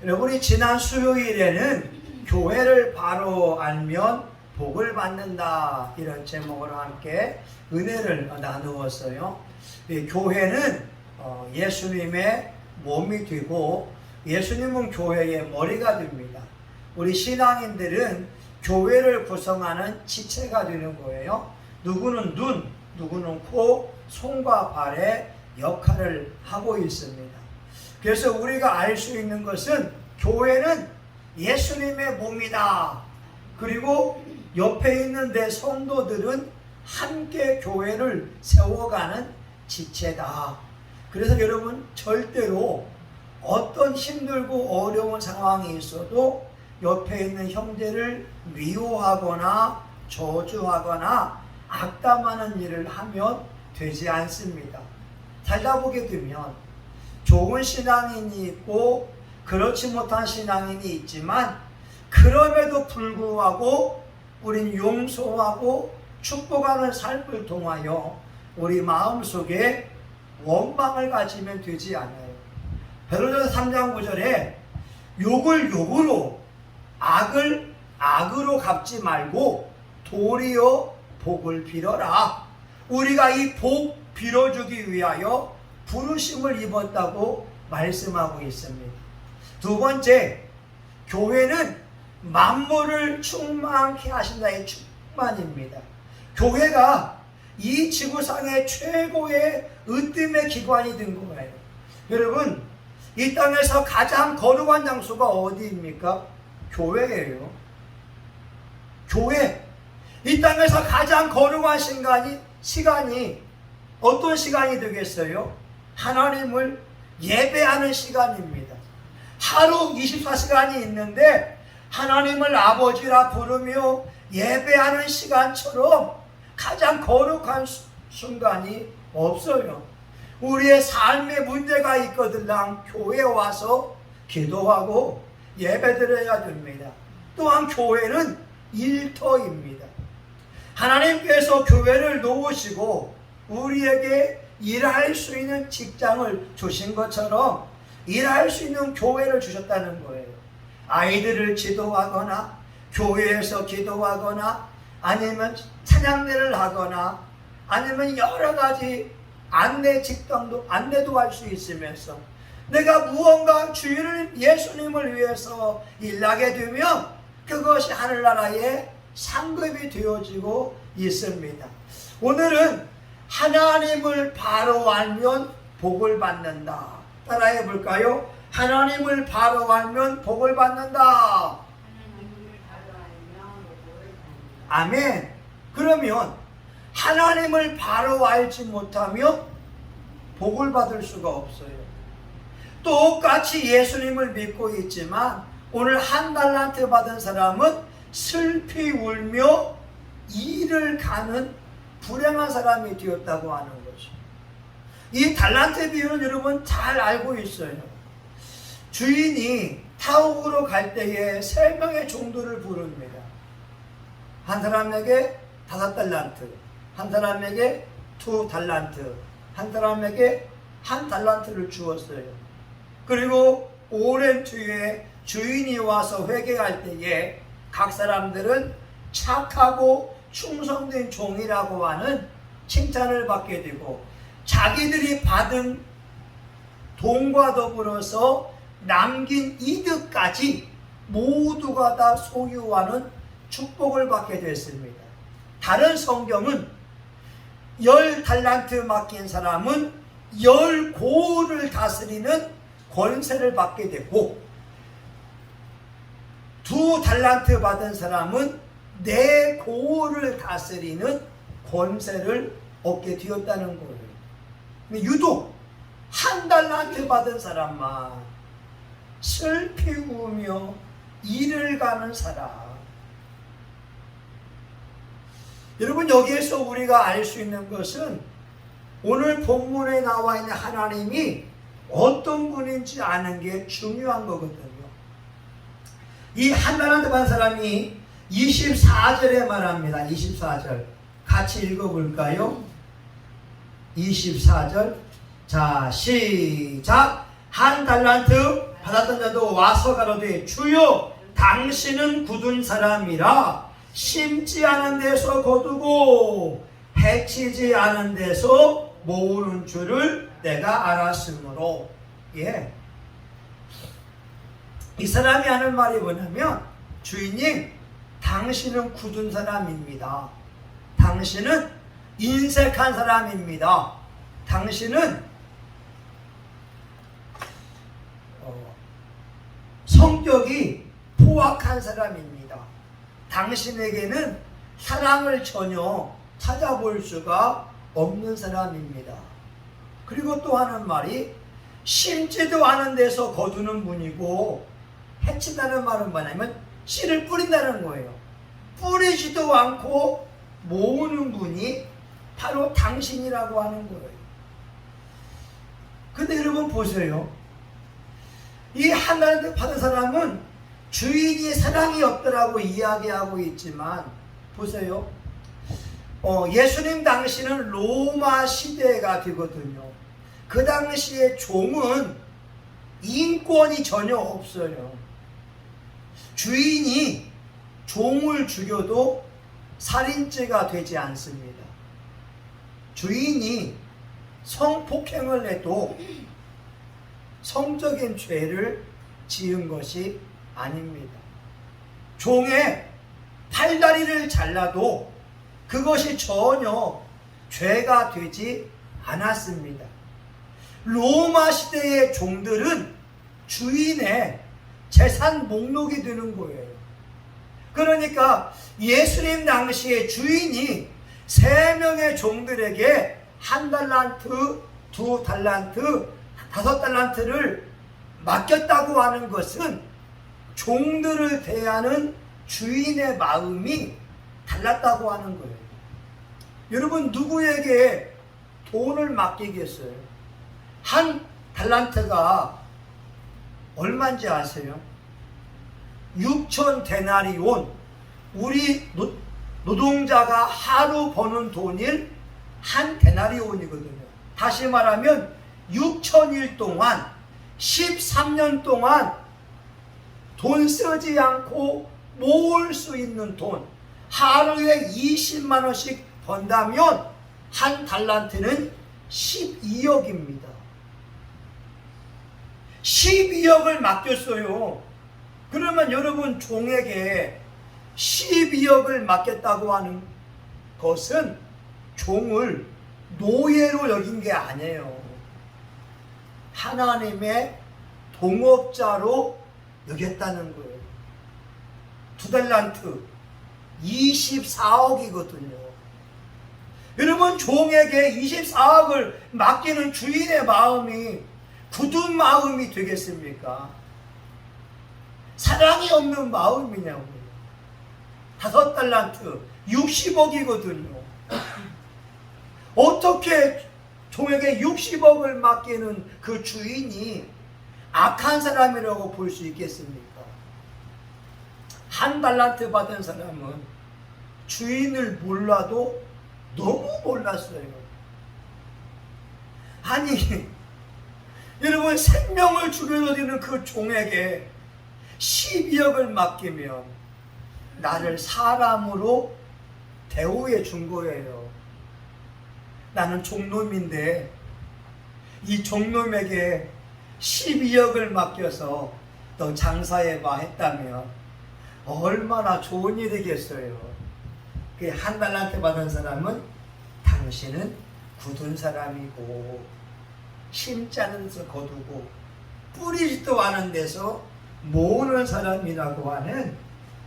여러분이 지난 수요일에는 교회를 바로 알면 복을 받는다 이런 제목으로 함께 은혜를 나누었어요. 교회는 예수님의 몸이 되고 예수님은 교회의 머리가 됩니다. 우리 신앙인들은 교회를 구성하는 지체가 되는 거예요. 누구는 눈, 누구는 코, 손과 발의 역할을 하고 있습니다. 그래서 우리가 알 수 있는 것은 교회는 예수님의 몸이다. 그리고 옆에 있는 내 성도들은 함께 교회를 세워가는 지체다. 그래서 여러분 절대로 어떤 힘들고 어려운 상황이 있어도 옆에 있는 형제를 미워하거나 저주하거나 악담하는 일을 하면 되지 않습니다. 살다 보게 되면 좋은 신앙인이 있고 그렇지 못한 신앙인이 있지만 그럼에도 불구하고 우린 용서하고 축복하는 삶을 통하여 우리 마음속에 원망을 가지면 되지 않아요. 베드로전서 3장 9절에 욕을 욕으로 악을 악으로 갚지 말고 도리어 복을 빌어라. 우리가 이 복 빌어주기 위하여 부르심을 입었다고 말씀하고 있습니다. 두 번째, 교회는 만물을 충만케 하신다의 충만입니다. 교회가 이 지구상의 최고의 으뜸의 기관이 된 거예요. 여러분, 이 땅에서 가장 거룩한 장소가 어디입니까? 교회예요. 교회. 이 땅에서 가장 거룩한 시간이 어떤 시간이 되겠어요? 하나님을 예배하는 시간입니다. 하루 24시간이 있는데 하나님을 아버지라 부르며 예배하는 시간처럼 가장 거룩한 순간이 없어요. 우리의 삶에 문제가 있거든요. 교회에 와서 기도하고 예배드려야 됩니다. 또한 교회는 일터입니다. 하나님께서 교회를 놓으시고 우리에게 일할 수 있는 직장을 주신 것처럼 일할 수 있는 교회를 주셨다는 거예요. 아이들을 지도하거나 교회에서 기도하거나 아니면 찬양대를 하거나 아니면 여러 가지 안내도 할 수 있으면서 내가 무언가 주인을 예수님을 위해서 일하게 되면 그것이 하늘나라의 상급이 되어지고 있습니다. 오늘은 하나님을 바로 알면 복을 받는다. 따라해 볼까요? 하나님을 바로 알면 복을 받는다. 아멘. 그러면 하나님을 바로 알지 못하면 복을 받을 수가 없어요. 똑같이 예수님을 믿고 있지만 오늘 한 달란트 받은 사람은 슬피 울며 일을 가는 불행한 사람이 되었다고 하는 거죠. 이 달란트 비유는 여러분 잘 알고 있어요. 주인이 타국으로 갈 때에 3명의 종들을 부릅니다. 한 사람에게 5달란트, 한 사람에게 2달란트, 한 사람에게 1달란트를 주었어요. 그리고 오랜 뒤에 주인이 와서 회개할 때에 각 사람들은 착하고 충성된 종이라고 하는 칭찬을 받게 되고 자기들이 받은 돈과 더불어서 남긴 이득까지 모두가 다 소유하는 축복을 받게 됐습니다. 다른 성경은 10달란트 맡긴 사람은 10고을을 다스리는 권세를 받게 되고 2달란트 받은 사람은 4고을을 다스리는 권세를 얻게 되었다는 거예요. 유독 1달란트 받은 사람만 슬피 우며 일을 가는 사람. 여러분, 여기에서 우리가 알 수 있는 것은 오늘 본문에 나와 있는 하나님이 어떤 분인지 아는 게 중요한 거거든요. 이 1달란트 받은 사람이 24절에 말합니다. 24절 같이 읽어볼까요? 24절 자 시작. 1달란트 받았던 자도 와서 가로되 주여 당신은 굳은 사람이라 심지 않은 데서 거두고 해치지 않은 데서 모으는 줄을 내가 알았으므로. 예. 이 사람이 하는 말이 뭐냐면, 주인님 당신은 굳은 사람입니다. 당신은 인색한 사람입니다. 당신은 성격이 포악한 사람입니다. 당신에게는 사랑을 전혀 찾아볼 수가 없는 사람입니다. 그리고 또 하는 말이 심지도 않은 데서 거두는 분이고, 해친다는 말은 뭐냐면 씨를 뿌린다는 거예요. 뿌리지도 않고 모으는 분이 바로 당신이라고 하는 거예요. 근데 여러분 보세요. 이 하나님 받은 사람은 주인이 사랑이 없더라고 이야기하고 있지만, 보세요. 예수님 당시는 로마 시대가 되거든요. 그 당시에 종은 인권이 전혀 없어요. 주인이 종을 죽여도 살인죄가 되지 않습니다. 주인이 성폭행을 해도 성적인 죄를 지은 것이 아닙니다. 종의 팔다리를 잘라도 그것이 전혀 죄가 되지 않았습니다. 로마 시대의 종들은 주인의 재산 목록이 되는 거예요. 그러니까 예수님 당시에 주인이 3명의 종들에게 1달란트, 2달란트, 5달란트를 맡겼다고 하는 것은 종들을 대하는 주인의 마음이 달랐다고 하는 거예요. 여러분 누구에게 돈을 맡기겠어요? 1달란트가 얼마인지 아세요? 6천 데나리온. 우리 노동자가 하루 버는 돈일 1데나리온이거든요. 다시 말하면 6천일 동안 13년 동안 돈 쓰지 않고 모을 수 있는 돈, 하루에 20만 원씩 번다면 1달란트는 12억입니다. 12억을 맡겼어요. 그러면 여러분 종에게 12억을 맡겼다고 하는 것은 종을 노예로 여긴 게 아니에요. 하나님의 동업자로 여겼다는 거예요. 2달란트 24억이거든요. 여러분 종에게 24억을 맡기는 주인의 마음이 굳은 마음이 되겠습니까? 사랑이 없는 마음이냐고요. 5달란트 60억이거든요. 어떻게 종에게 60억을 맡기는 그 주인이 악한 사람이라고 볼 수 있겠습니까? 1달란트 받은 사람은 주인을 몰라도 너무 몰랐어요. 아니 여러분 생명을 죽여드리는 그 종에게 12억을 맡기면 나를 사람으로 대우해 준 거예요. 나는 종놈인데 이 종놈에게 12억을 맡겨서 너 장사해봐 했다면 얼마나 좋은 일이겠어요. 그 1달란트 받은 사람은 당신은 굳은 사람이고 심지 않은 데서 거두고 뿌리지도 않은 데서 모으는 사람이라고 하는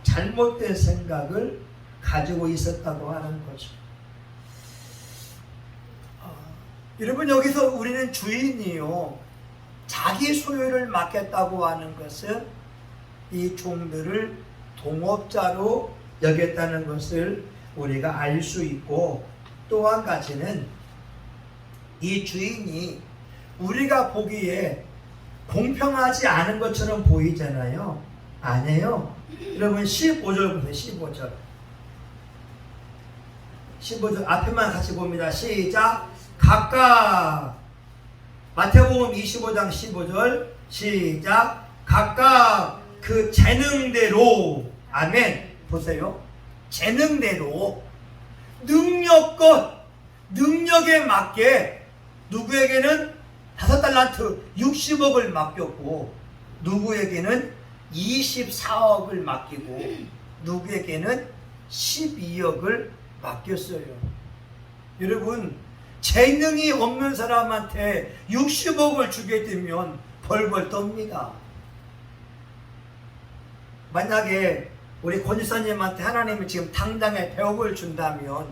잘못된 생각을 가지고 있었다고 하는 거죠. 여러분 여기서 우리는 주인이요 자기 소유를 맡겼다고 하는 것은 이 종들을 동업자로 여겼다는 것을 우리가 알 수 있고, 또 한 가지는 이 주인이 우리가 보기에 공평하지 않은 것처럼 보이잖아요. 아니에요. 여러분 15절 보세요. 15절 앞에만 같이 봅니다. 시작. 각각 마태복음 25장 15절 시작. 각각 그 재능대로, 아멘. 보세요. 재능대로 능력껏 능력에 맞게 누구에게는 5달란트 60억을 맡겼고 누구에게는 24억을 맡기고 누구에게는 12억을 맡겼어요. 여러분, 재능이 없는 사람한테 60억을 주게 되면 벌벌 떱니다. 만약에 우리 권지사님한테 하나님이 지금 당장에 100억을 준다면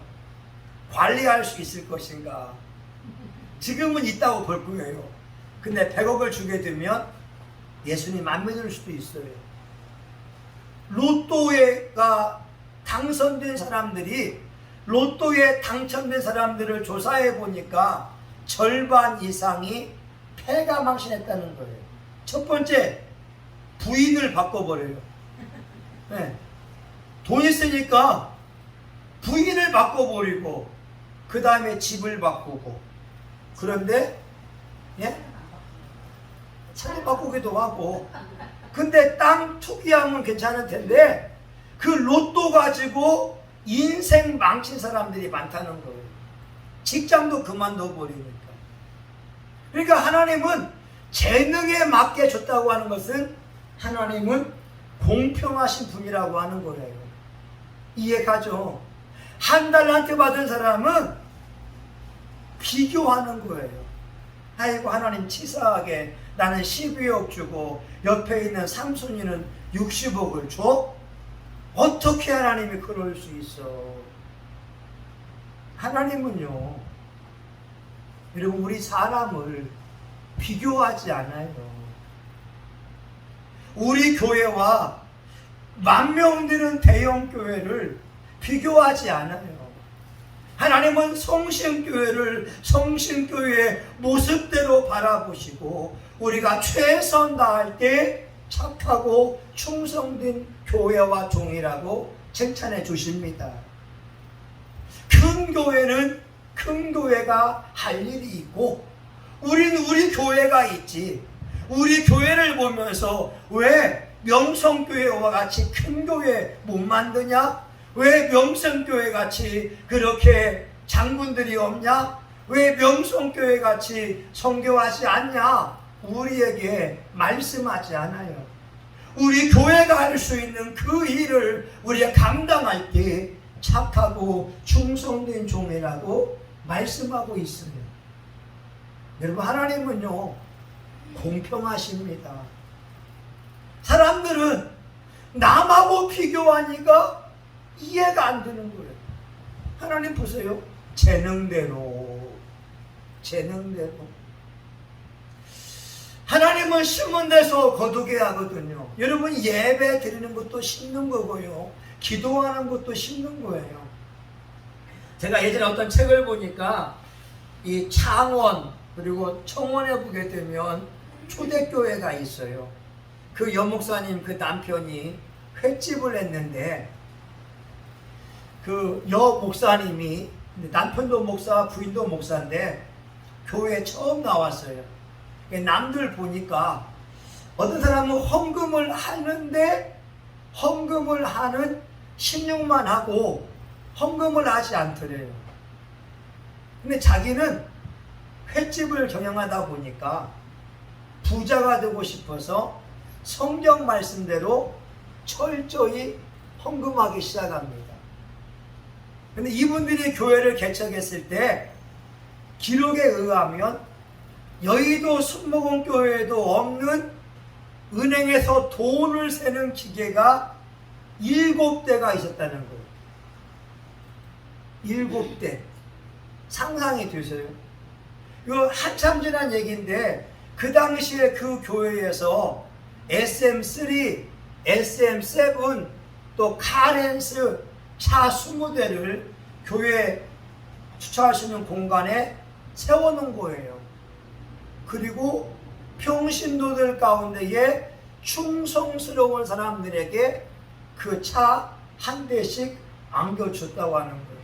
관리할 수 있을 것인가? 지금은 있다고 볼 거예요. 근데 100억을 주게 되면 예수님 안 믿을 수도 있어요. 로또가 당선된 사람들이, 로또에 당첨된 사람들을 조사해 보니까 절반 이상이 폐가 망신했다는 거예요. 첫 번째, 부인을 바꿔버려요. 네. 돈 있으니까 부인을 바꿔버리고 그 다음에 집을 바꾸고, 그런데 예? 차를 바꾸기도 하고. 근데 땅 투기하면 괜찮을 텐데 그 로또 가지고 인생 망친 사람들이 많다는 거예요. 직장도 그만둬 버리니까. 그러니까 하나님은 재능에 맞게 줬다고 하는 것은 하나님은 공평하신 분이라고 하는 거예요. 이해가죠? 1달란트 받은 사람은 비교하는 거예요. 아이고, 하나님 치사하게 나는 12억 주고 옆에 있는 삼순이는 60억을 줘? 어떻게 하나님이 그럴 수 있어? 하나님은요, 여러분, 우리 사람을 비교하지 않아요. 우리 교회와 10,000명 되는 대형 교회를 비교하지 않아요. 하나님은 성신교회를 성신교회의 모습대로 바라보시고 우리가 최선 다할 때 착하고 충성된 교회와 종이라고 칭찬해 주십니다. 큰 교회는 큰 교회가 할 일이 있고 우리는 우리 교회가 있지. 우리 교회를 보면서 왜 명성교회와 같이 큰 교회 못 만드냐? 왜 명성교회 같이 그렇게 장군들이 없냐? 왜 명성교회 같이 선교하지 않냐? 우리에게 말씀하지 않아요. 우리 교회가 할 수 있는 그 일을 우리가 감당할 때 착하고 충성된 종이라고 말씀하고 있어요. 여러분, 하나님은요 공평하십니다. 사람들은 남하고 비교하니까 이해가 안 되는 거예요. 하나님 보세요. 재능대로. 하나님은 심은 데서 거두게 하거든요. 여러분, 예배 드리는 것도 심는 거고요. 기도하는 것도 심는 거예요. 제가 예전에 어떤 책을 보니까 이 창원 그리고 청원에 보게 되면 초대교회가 있어요. 그 여목사님 그 남편이 횟집을 했는데 그 여목사님이, 남편도 목사 부인도 목사인데 교회에 처음 나왔어요. 남들 보니까 어떤 사람은 헌금을 하는데 헌금을 하는 신용만 하고 헌금을 하지 않더래요. 근데 자기는 횟집을 경영하다 보니까 부자가 되고 싶어서 성경 말씀대로 철저히 헌금하기 시작합니다. 근데 이분들이 교회를 개척했을 때 기록에 의하면 여의도 순복음 교회에도 없는 은행에서 돈을 세는 기계가 7대가 있었다는 거예요. 7대. 상상이 되세요? 이거 한참 지난 얘기인데 그 당시에 그 교회에서 SM3, SM7 또 카렌스 차 20대를 교회 주차할 수 있는 공간에 세워놓은 거예요. 그리고 평신도들 가운데에 충성스러운 사람들에게 그 차 한 대씩 안겨줬다고 하는 거예요.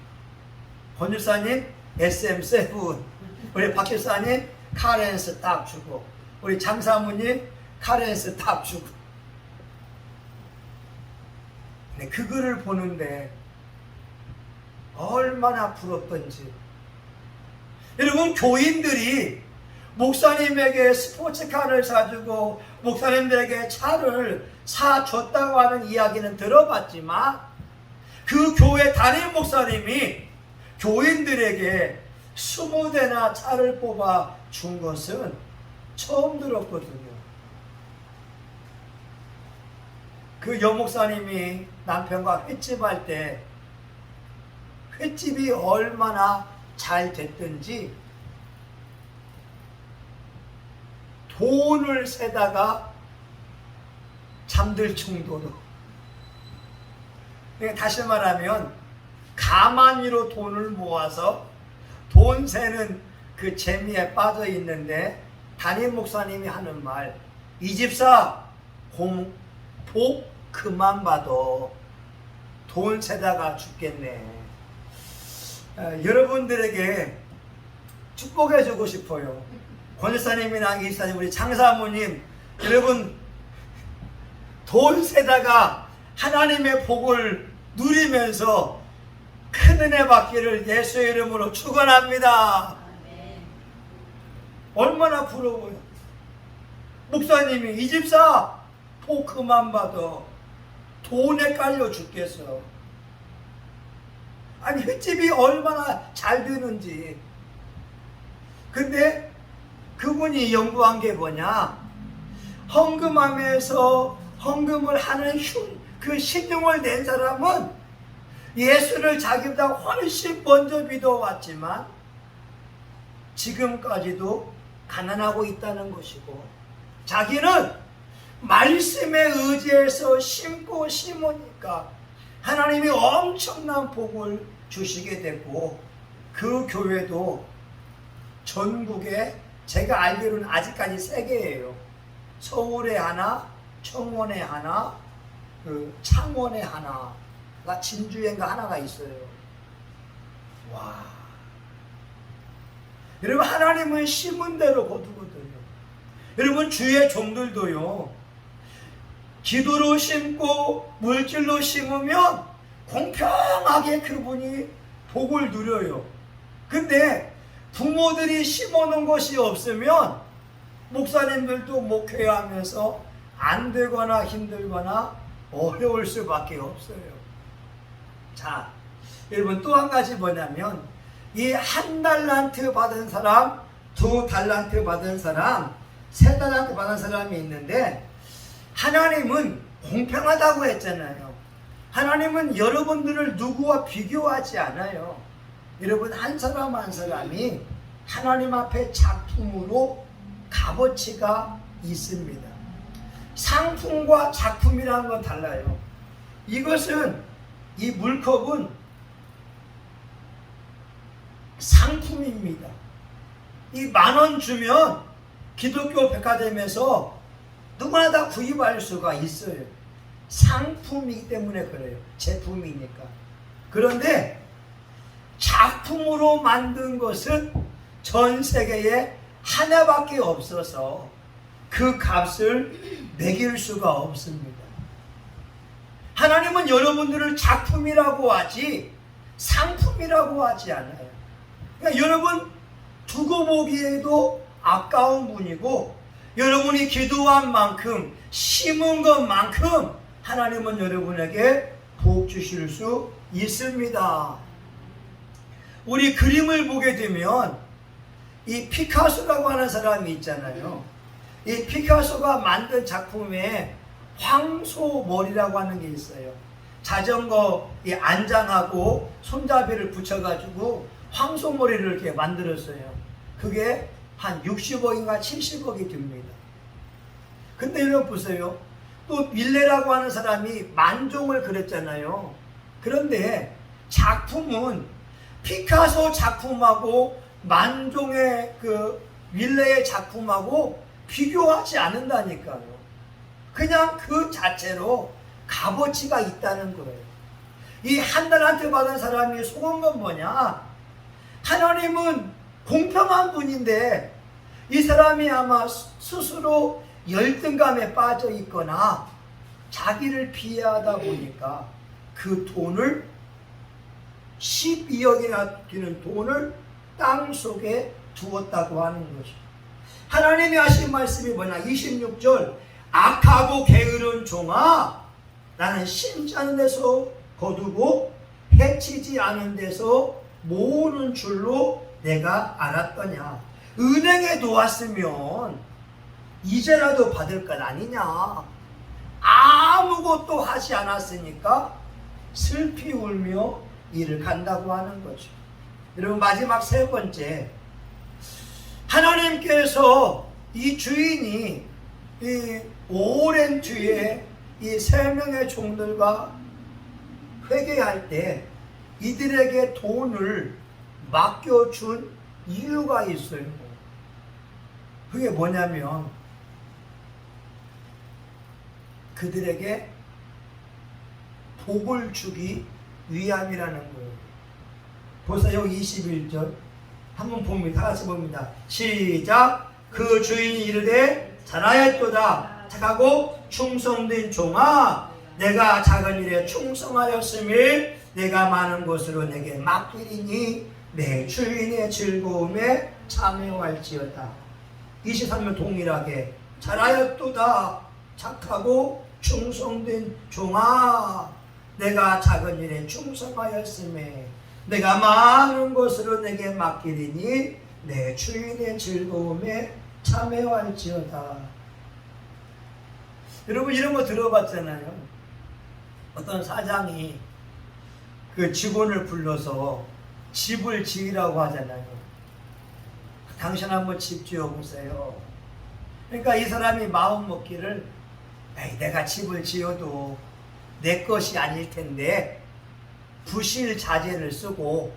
권유사님 SM7, 우리 박길사님 카렌스 딱 주고, 우리 장사모님 카렌스 딱 주고. 근데 그거를 보는데 얼마나 부럽던지. 여러분, 교인들이 목사님에게 스포츠카를 사주고 목사님들에게 차를 사줬다고 하는 이야기는 들어봤지만, 그 교회 담임 목사님이 교인들에게 20대나 차를 뽑아 준 것은 처음 들었거든요. 그 여목사님이 남편과 횟집 할 때 횟집이 얼마나 잘 됐든지 돈을 세다가 잠들 정도로. 다시 말하면 가만히로 돈을 모아서 돈 세는 그 재미에 빠져 있는데, 담임 목사님이 하는 말, 이 집사 복 그만 봐도 돈 세다가 죽겠네. 여러분들에게 축복해 주고 싶어요. 권사님이나 이사님, 우리 장사모님, 여러분 돈 세다가 하나님의 복을 누리면서 큰 은혜 받기를 예수의 이름으로 축원합니다. 얼마나 부러워요. 목사님이 이 집사 복 그만 봐도 돈에 깔려 죽겠어. 아니, 횟집이 얼마나 잘 되는지. 근데 그분이 연구한 게 뭐냐, 헌금하면서 헌금을 하는 그 신용을 낸 사람은 예수를 자기보다 훨씬 먼저 믿어왔지만 지금까지도 가난하고 있다는 것이고, 자기는 말씀에 의지해서 심고 심으니까 하나님이 엄청난 복을 주시게 됐고, 그 교회도 전국에 제가 알기로는 아직까지 3개예요. 서울에 하나, 청원에 하나, 그 창원에 하나가, 진주에인가 하나가 있어요. 와. 여러분, 하나님은 심은 대로 거두거든요. 여러분, 주의 종들도요, 기도로 심고 물질로 심으면 공평하게 그분이 복을 누려요. 근데 부모들이 심어놓은 것이 없으면 목사님들도 목회하면서 안 되거나 힘들거나 어려울 수밖에 없어요. 자, 여러분, 또 한 가지 뭐냐면, 이 1달란트 받은 사람, 2달란트 받은 사람, 3달란트 받은 사람이 있는데, 하나님은 공평하다고 했잖아요. 하나님은 여러분들을 누구와 비교하지 않아요. 여러분, 한 사람 한 사람이 하나님 앞에 작품으로 값어치가 있습니다. 상품과 작품이라는 건 달라요. 이것은, 이 물컵은 상품입니다. 이 10,000원 주면 기독교 백화점에서 누구나 다 구입할 수가 있어요. 상품이기 때문에 그래요. 제품이니까. 그런데 작품으로 만든 것은 전 세계에 하나밖에 없어서 그 값을 매길 수가 없습니다. 하나님은 여러분들을 작품이라고 하지 상품이라고 하지 않아요. 그러니까 여러분 두고 보기에도 아까운 분이고, 여러분이 기도한 만큼, 심은 것만큼 하나님은 여러분에게 복 주실 수 있습니다. 우리 그림을 보게 되면 이 피카소라고 하는 사람이 있잖아요. 이 피카소가 만든 작품에 황소머리라고 하는 게 있어요. 자전거 이 안장하고 손잡이를 붙여가지고 황소머리를 이렇게 만들었어요. 그게 한 60억인가 70억이 듭니다. 근데 여러분 보세요. 또 밀레라고 하는 사람이 만종을 그렸잖아요. 그런데 작품은 피카소 작품하고 만종의 그 밀레의 작품하고 비교하지 않는다니까요. 그냥 그 자체로 값어치가 있다는 거예요. 이 1달란트 받은 사람이 속은 건 뭐냐? 하나님은 공평한 분인데 이 사람이 아마 스스로 열등감에 빠져 있거나 자기를 비하하다 보니까 그 돈을 12억이나 되는 돈을 땅 속에 두었다고 하는 것이죠. 하나님이 하신 말씀이 뭐냐? 26절 악하고 게으른 종아 나는 심지 않은 데서 거두고 해치지 않은 데서 모으는 줄로 내가 알았더냐. 은행에 놓았으면 이제라도 받을 것 아니냐. 아무것도 하지 않았으니까 슬피 울며 일을 간다고 하는 거죠. 여러분, 마지막 세 번째, 하나님께서 이 주인이 이 오랜 뒤에 이 세 명의 종들과 회개할 때 이들에게 돈을 맡겨준 이유가 있어요. 그게 뭐냐면 그들에게 복을 주기 위함이라는 거예요. 보세요. 21절 한번 봅니다. 다 같이 봅니다. 시작. 그 주인이 이르되 잘하였도다. 착하고 충성된 종아 내가 작은 일에 충성하였음을 내가 많은 것으로 내게 맡기리니 내 주인의 즐거움에 참여할지어다. 23절 동일하게 잘하였도다. 착하고 충성된 종아 내가 작은 일에 충성하였음에 내가 많은 것으로 내게 맡기리니 내 주인의 즐거움에 참여할지어다. 여러분, 이런 거 들어봤잖아요. 어떤 사장이 그 직원을 불러서 집을 지으라고 하잖아요. 당신 한번 집 지어보세요. 그러니까 이 사람이 마음 먹기를 내가 집을 지어도 내 것이 아닐 텐데 부실 자재를 쓰고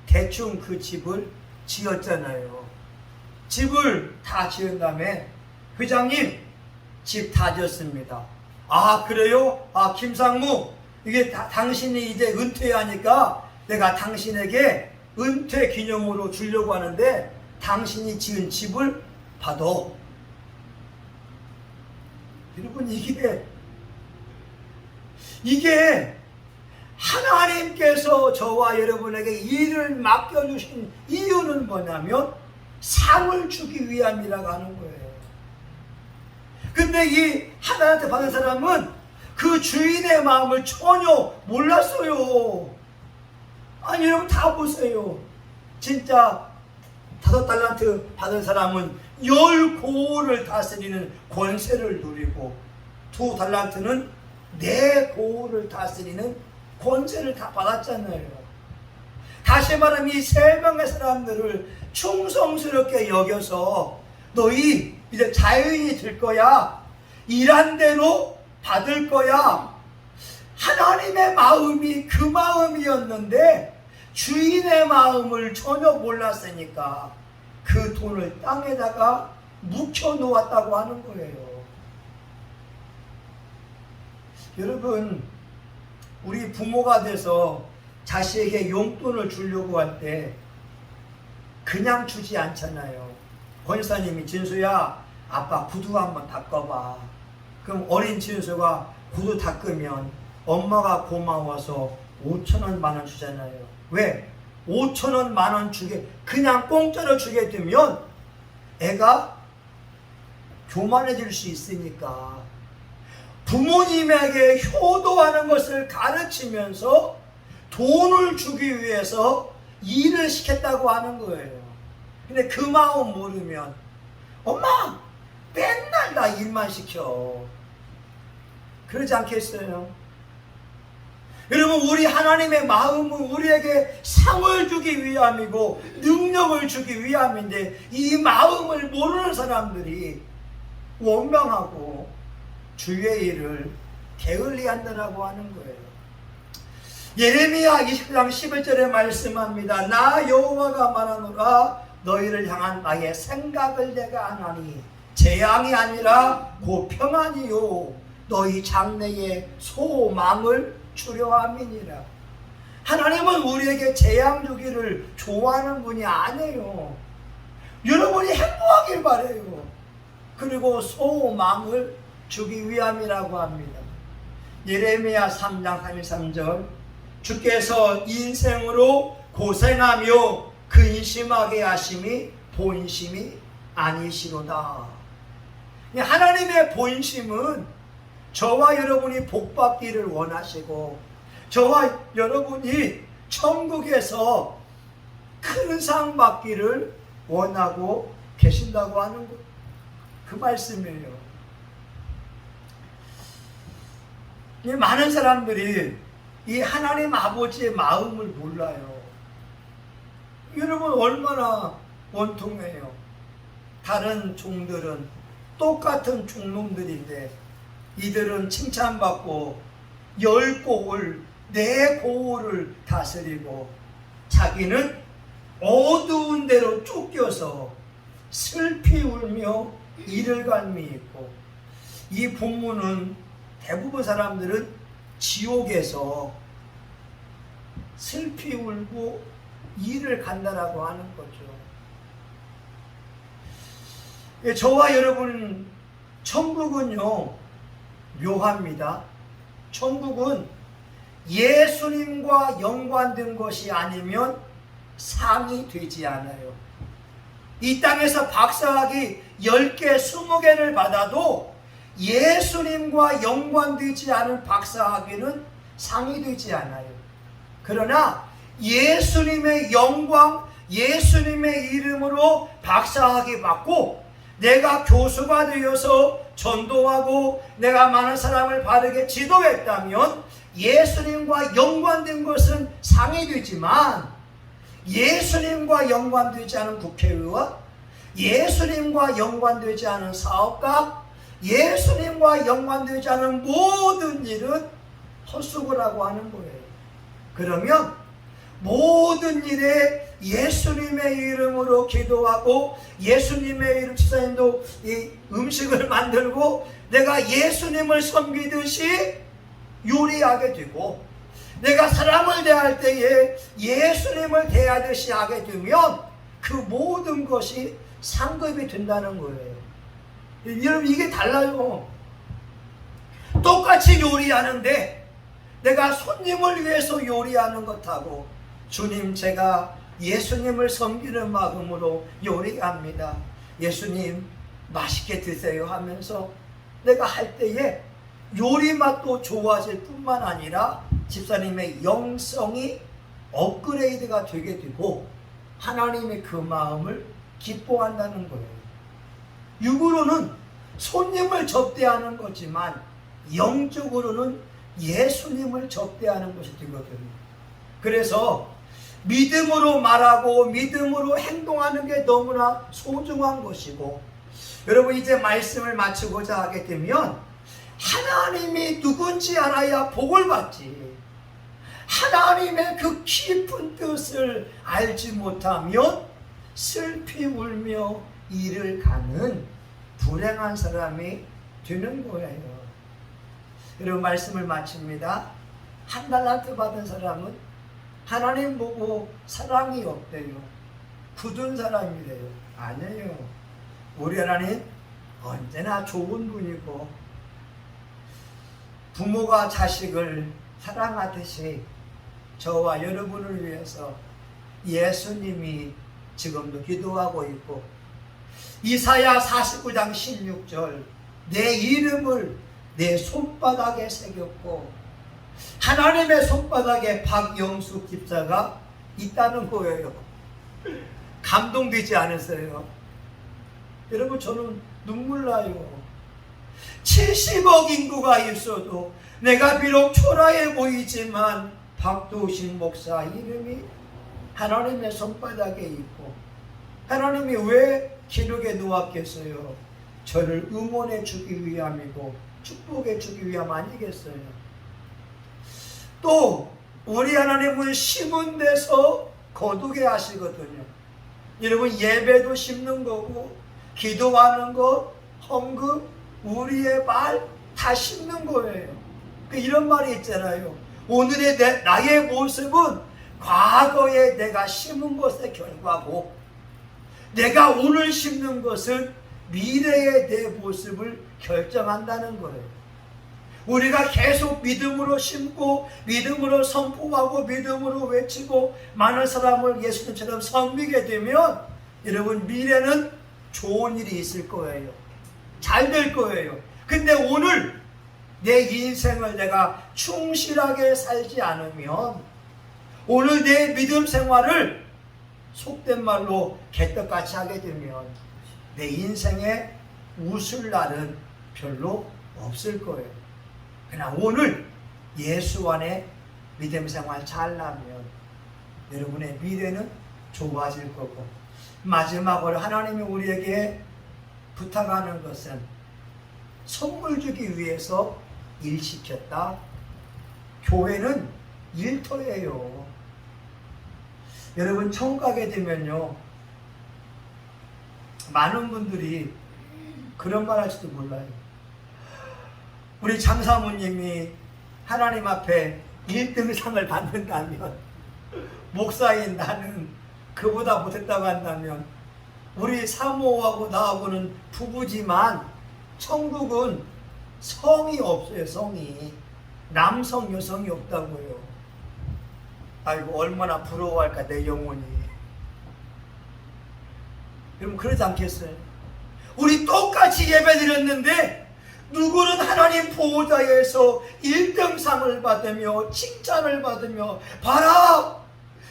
대충 그 집을 지었잖아요. 집을 다 지은 다음에 회장님 집 다 지었습니다. 아 그래요? 아 김상무 이게 당신이 이제 은퇴하니까 내가 당신에게 은퇴 기념으로 주려고 하는데 당신이 지은 집을 받아. 여러분 이게 하나님께서 저와 여러분에게 일을 맡겨주신 이유는 뭐냐면 상을 주기 위함이라고 하는 거예요. 근데 이 하나님한테 받은 사람은 그 주인의 마음을 전혀 몰랐어요. 아니 여러분 다 보세요. 진짜 5달란트 받은 사람은 10고을을 다스리는 권세를 누리고 2달란트는 4고을을 다스리는 권세를 다 받았잖아요. 다시 말하면 이 3명의 사람들을 충성스럽게 여겨서 너희 이제 자유인이 될 거야. 일한 대로 받을 거야. 하나님의 마음이 그 마음이었는데 주인의 마음을 전혀 몰랐으니까 그 돈을 땅에다가 묵혀 놓았다고 하는 거예요. 여러분, 우리 부모가 돼서 자식에게 용돈을 주려고 할 때 그냥 주지 않잖아요. 권사님이 진수야 아빠 구두 한번 닦아봐. 그럼 어린 진수가 구두 닦으면 엄마가 고마워서 5,000원, 10,000원 주잖아요. 왜? 5,000원, 10,000원 주게 그냥 공짜로 주게 되면 애가 교만해질 수 있으니까 부모님에게 효도하는 것을 가르치면서 돈을 주기 위해서 일을 시켰다고 하는 거예요. 근데 그 마음 모르면 엄마 맨날 나 일만 시켜. 그러지 않겠어요? 여러분, 우리 하나님의 마음은 우리에게 상을 주기 위함이고 능력을 주기 위함인데 이 마음을 모르는 사람들이 원망하고 주의 일을 게을리한다라고 하는 거예요. 예레미야 20장 11절에 말씀합니다. 나 여호와가 말하노라 너희를 향한 나의 생각을 내가 아나니 재앙이 아니라 곧 평안이요 너희 장래에 소망을 주려 함이니라. 하나님은 우리에게 재앙 주기를 좋아하는 분이 아니에요. 여러분이 행복하길 바래요. 그리고 소망을 주기 위함이라고 합니다. 예레미야 3장 33절 주께서 인생으로 고생하며 근심하게 하심이 본심이 아니시로다. 하나님의 본심은 저와 여러분이 복받기를 원하시고 저와 여러분이 천국에서 큰 상 받기를 원하고 계신다고 하는 것, 그 말씀이에요. 많은 사람들이 이 하나님 아버지의 마음을 몰라요. 여러분 얼마나 원통해요. 다른 종들은 똑같은 종놈들인데 이들은 칭찬받고 10고을 4고을을 다스리고 자기는 어두운 데로 쫓겨서 슬피 울며 이를 갈미 있고, 이 본문은 대부분 사람들은 지옥에서 슬피 울고 이를 간다라고 하는 거죠. 저와 여러분 천국은요 묘합니다. 천국은 예수님과 연관된 것이 아니면 상이 되지 않아요. 이 땅에서 박사학위 10개, 20개를 받아도 예수님과 연관되지 않은 박사학위는 상이 되지 않아요. 그러나 예수님의 영광, 예수님의 이름으로 박사학위 받고 내가 교수가 되어서 전도하고 내가 많은 사람을 바르게 지도했다면 예수님과 연관된 것은 상이 되지만, 예수님과 연관되지 않은 국회의원, 예수님과 연관되지 않은 사업가, 예수님과 연관되지 않은 모든 일은 헛수고라고 하는 거예요. 그러면 모든 일에 예수님의 이름으로 기도하고 예수님의 이름, 집사님도 이 음식을 만들고 내가 예수님을 섬기듯이 요리하게 되고, 내가 사람을 대할 때에 예수님을 대하듯이 하게 되면 그 모든 것이 상급이 된다는 거예요. 여러분 이게 달라요. 똑같이 요리하는데 내가 손님을 위해서 요리하는 것하고, 주님 제가 예수님을 섬기는 마음으로 요리합니다, 예수님 맛있게 드세요 하면서 내가 할 때에 요리 맛도 좋아질 뿐만 아니라 집사님의 영성이 업그레이드가 되게 되고 하나님의 그 마음을 기뻐한다는 거예요. 육으로는 손님을 접대하는 거지만 영적으로는 예수님을 접대하는 것이 되거든요. 그래서 믿음으로 말하고 믿음으로 행동하는 게 너무나 소중한 것이고, 여러분 이제 말씀을 마치고자 하게 되면 하나님이 누군지 알아야 복을 받지, 하나님의 그 깊은 뜻을 알지 못하면 슬피 울며 이를 가는 불행한 사람이 되는 거예요. 여러분 말씀을 마칩니다. 한 달란트 받은 사람은 하나님 보고 사랑이 없대요, 굳은 사람이래요. 아니에요. 우리 하나님 언제나 좋은 분이고, 부모가 자식을 사랑하듯이 저와 여러분을 위해서 예수님이 지금도 기도하고 있고, 이사야 49장 16절 내 이름을 내 손바닥에 새겼고, 하나님의 손바닥에 박영숙 집사가 있다는 거예요. 감동되지 않으세요? 여러분 저는 눈물 나요. 70억 인구가 있어도 내가 비록 초라해 보이지만 박도신 목사 이름이 하나님의 손바닥에 있고, 하나님이 왜 기록에 놓았겠어요? 저를 응원해 주기 위함이고 축복해 주기 위함 아니겠어요? 또 우리 하나님은 심은 데서 거두게 하시거든요. 여러분 예배도 심는 거고 기도하는 것, 헌금, 우리의 말 다 심는 거예요. 이런 말이 있잖아요. 오늘의 나의 모습은 과거에 내가 심은 것의 결과고, 내가 오늘 심는 것은 미래의 내 모습을 결정한다는 거예요. 우리가 계속 믿음으로 심고 믿음으로 선포하고 믿음으로 외치고 많은 사람을 예수님처럼 섬기게 되면 여러분 미래는 좋은 일이 있을 거예요. 잘 될 거예요. 근데 오늘 내 인생을 내가 충실하게 살지 않으면, 오늘 내 믿음 생활을 속된 말로 개떡같이 하게 되면 내 인생에 웃을 날은 별로 없을 거예요. 그러나 오늘 예수 안에 믿음 생활 잘하면 여러분의 미래는 좋아질 거고, 마지막으로 하나님이 우리에게 부탁하는 것은 선물 주기 위해서 일시켰다. 교회는 일터예요. 여러분 처음 가게 되면요, 많은 분들이 그런 말 할지도 몰라요. 우리 장사모님이 하나님 앞에 1등상을 받는다면, 목사인 나는 그보다 못했다고 한다면, 우리 사모하고 나하고는 부부지만 천국은 성이 없어요. 성이 남성 여성이 없다고요. 아이고 얼마나 부러워할까 내 영혼이. 여러분 그러지 않겠어요? 우리 똑같이 예배드렸는데 누구는 하나님 보호자에서 1등상을 받으며 칭찬을 받으며, 봐라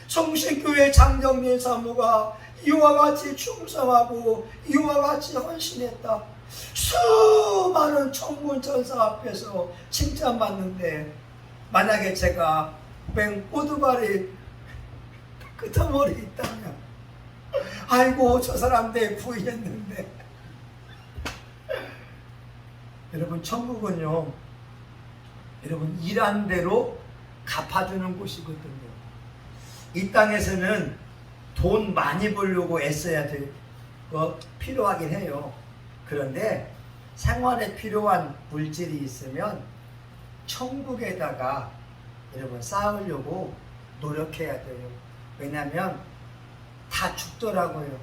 성신교회 장정민 사모가 이와 같이 충성하고 이와 같이 헌신했다. 수많은 천군천사 앞에서 칭찬받는데, 만약에 제가 꼬두발이 끄트머리 있다면, 아이고 저 사람들 부인했는데. 여러분 천국은요, 여러분 일한 대로 갚아주는 곳이거든요. 이 땅에서는 돈 많이 벌려고 애써야 필요하긴 해요. 그런데 생활에 필요한 물질이 있으면 천국에다가 여러분 쌓으려고 노력해야 돼요. 왜냐하면 다 죽더라고요.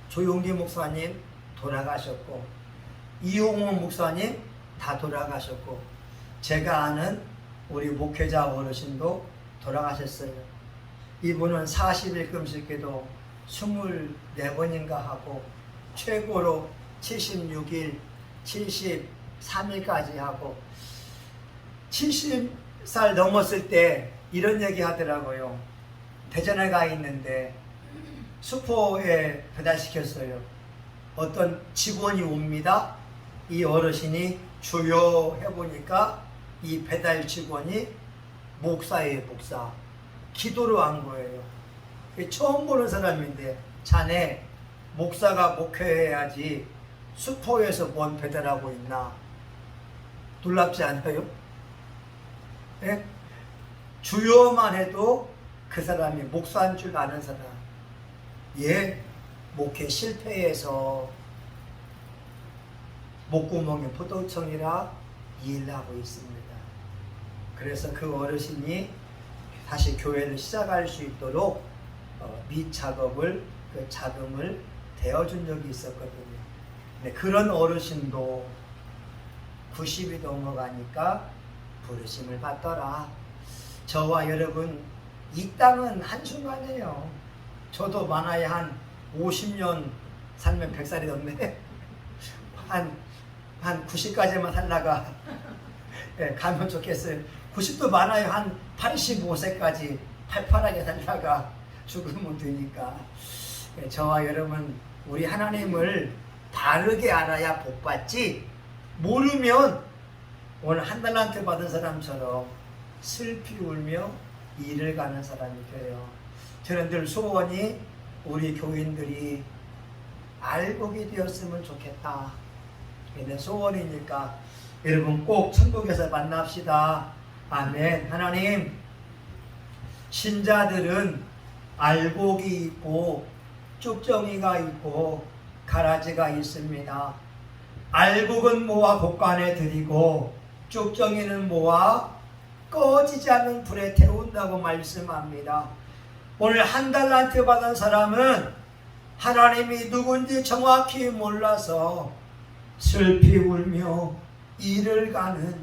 조용기 목사님 돌아가셨고, 이용호 목사님 다 돌아가셨고, 제가 아는 우리 목회자 어르신도 돌아가셨어요. 이분은 40일 금식기도 24번인가 하고, 최고로 76일, 73일까지 하고, 70살 넘었을 때 이런 얘기 하더라고요. 대전에 가 있는데 수포에 배달시켰어요. 어떤 직원이 옵니다. 이 어르신이 주여 해보니까 이 배달 직원이 목사예요. 목사. 기도로 한 거예요. 처음 보는 사람인데, 자네 목사가 목회해야지 수포에서 뭔 배달하고 있나. 놀랍지 않아요? 네? 주여만 해도 그 사람이 목사인 줄 아는 사람. 목회 실패해서 목구멍에 포도청이라 일하고 있습니다. 그래서 그 어르신이 다시 교회를 시작할 수 있도록 밑작업을, 그 자금을 대어준 적이 있었거든요. 근데 그런 어르신도 90이 넘어가니까 부르심을 받더라. 저와 여러분, 이 땅은 한순간이에요. 저도 많아야 한 50년 살면 100살이 넘네. 한 90까지만 살다가 가면 좋겠어요. 90도 많아요. 한 85세까지 팔팔하게 살다가 죽으면 되니까. 저와 여러분, 우리 하나님을 바르게 알아야 복받지, 모르면 오늘 한 달란트 받은 사람처럼 슬피 울며 일을 가는 사람이 돼요. 저는 늘 소원이 우리 교인들이 알복이 되었으면 좋겠다. 내 소원이니까 여러분 꼭 천국에서 만납시다. 아멘. 하나님, 신자들은 알곡이 있고 쭉정이가 있고 가라지가 있습니다. 알곡은 모아 곡간에 드리고 쭉정이는 모아 꺼지지 않는 불에 태운다고 말씀합니다. 오늘 한 달란트 받은 사람은 하나님이 누군지 정확히 몰라서 슬피 울며 일을 가는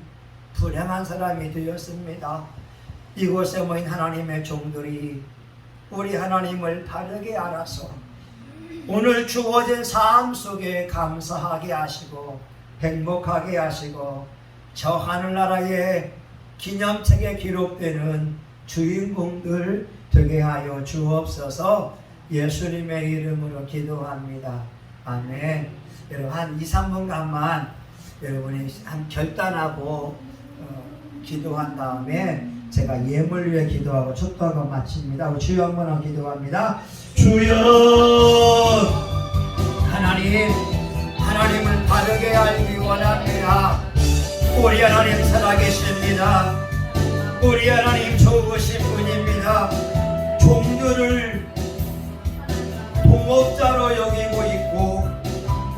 불행한 사람이 되었습니다. 이곳에 모인 하나님의 종들이 우리 하나님을 바르게 알아서 오늘 주어진 삶 속에 감사하게 하시고 행복하게 하시고 저 하늘나라의 기념책에 기록되는 주인공들 되게 하여 주옵소서. 예수님의 이름으로 기도합니다. 아멘. 여러분 한 2, 3분간만 여러분이 한 결단하고 기도한 다음에 제가 예물 위해 기도하고 촛도하고 마칩니다. 주여 한번 기도합니다. 주여, 하나님을 바르게 알기 원합니다. 우리 하나님 살아계십니다. 우리 하나님 좋으신 분입니다. 종들을 동업자로 여기고 있고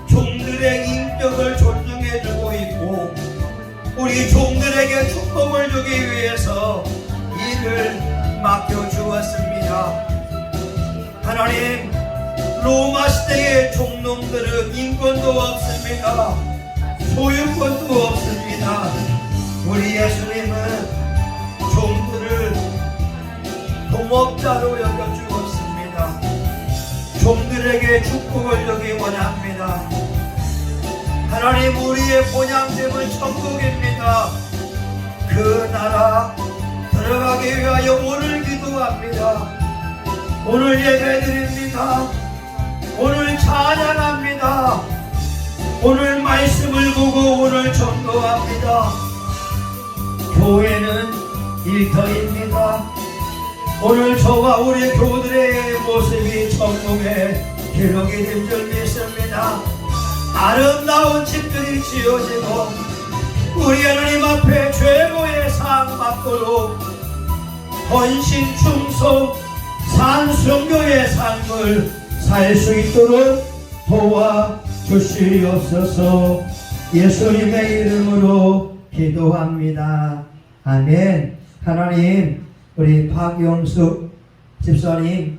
종들의 인격을 존중해주고 있고 우리 종들에게 축복을 주기 위해서 일을 맡겨주었습니다. 하나님, 로마 시대의 종놈들은 인권도 없습니다. 소유권도 없습니다. 우리 예수님은 종들을 동업자로 여겨주었습니다. 종들에게 축복을 주기 원합니다. 하나님, 우리의 본향집은 천국입니다. 그 나라 들어가기 위하여 오늘 기도합니다. 오늘 예배드립니다. 오늘 찬양합니다. 오늘 말씀을 보고 오늘 전도합니다. 교회는 일터입니다. 오늘 저와 우리 교우들의 모습이 천국에 기록이 될 줄 믿습니다. 아름다운 집들이 지어지고 우리 하나님 앞에 최고의 상 받도록 헌신 충성 산성교의 삶을 살 수 있도록 도와주시옵소서. 예수님의 이름으로 기도합니다. 아멘. 하나님, 우리 박영숙 집사님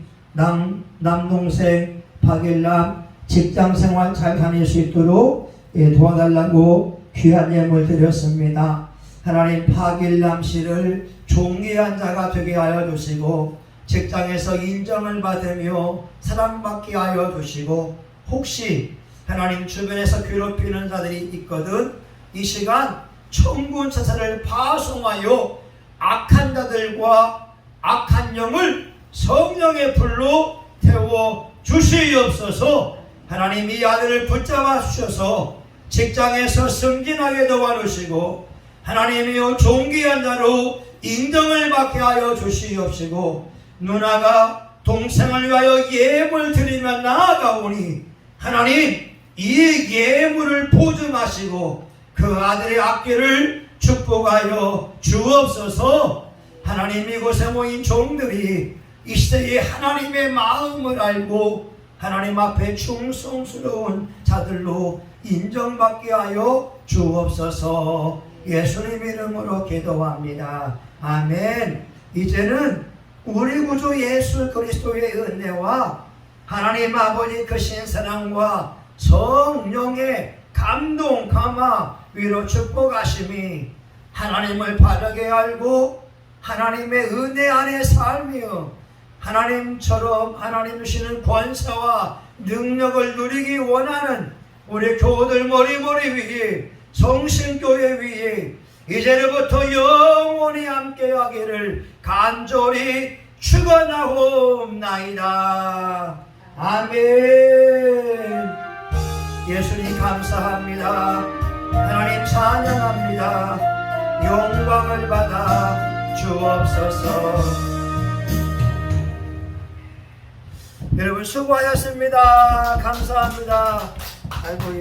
남동생 박일남 직장생활 잘 다닐 수 있도록 도와달라고 귀한 예물 드렸습니다. 하나님, 박일남 씨를 존귀한 자가 되게 하여 주시고 직장에서 인정을 받으며 사랑받게 하여 주시고 혹시 하나님 주변에서 괴롭히는 자들이 있거든 이 시간 천군 천사를 파송하여 악한 자들과 악한 영을 성령의 불로 태워 주시옵소서. 하나님, 이 아들을 붙잡아 주셔서 직장에서 승진하게 도와주시고 하나님이여 존귀한 자로 인정을 받게 하여 주시옵시고 누나가 동생을 위하여 예물 드리며 나아가오니 하나님, 이 예물을 보증하시고 그 아들의 앞길을 축복하여 주옵소서. 하나님, 이곳에 모인 종들이 이 시대에 하나님의 마음을 알고 하나님 앞에 충성스러운 자들로 인정받게 하여 주옵소서. 예수님 이름으로 기도합니다. 아멘. 이제는 우리 구주 예수 그리스도의 은혜와 하나님 아버지 크신 사랑과 성령의 감동, 감화, 위로 축복하심이 하나님을 바르게 알고 하나님의 은혜 안에 살며 하나님처럼 하나님 주시는 권세와 능력을 누리기 원하는 우리 교우들 머리머리 위에 성신교회 위에 이제부터 영원히 함께하기를 간절히 축원하옵나이다. 아멘. 예수님 감사합니다. 하나님 찬양합니다. 영광을 받아 주옵소서. 여러분 수고하셨습니다. 감사합니다. 아이고.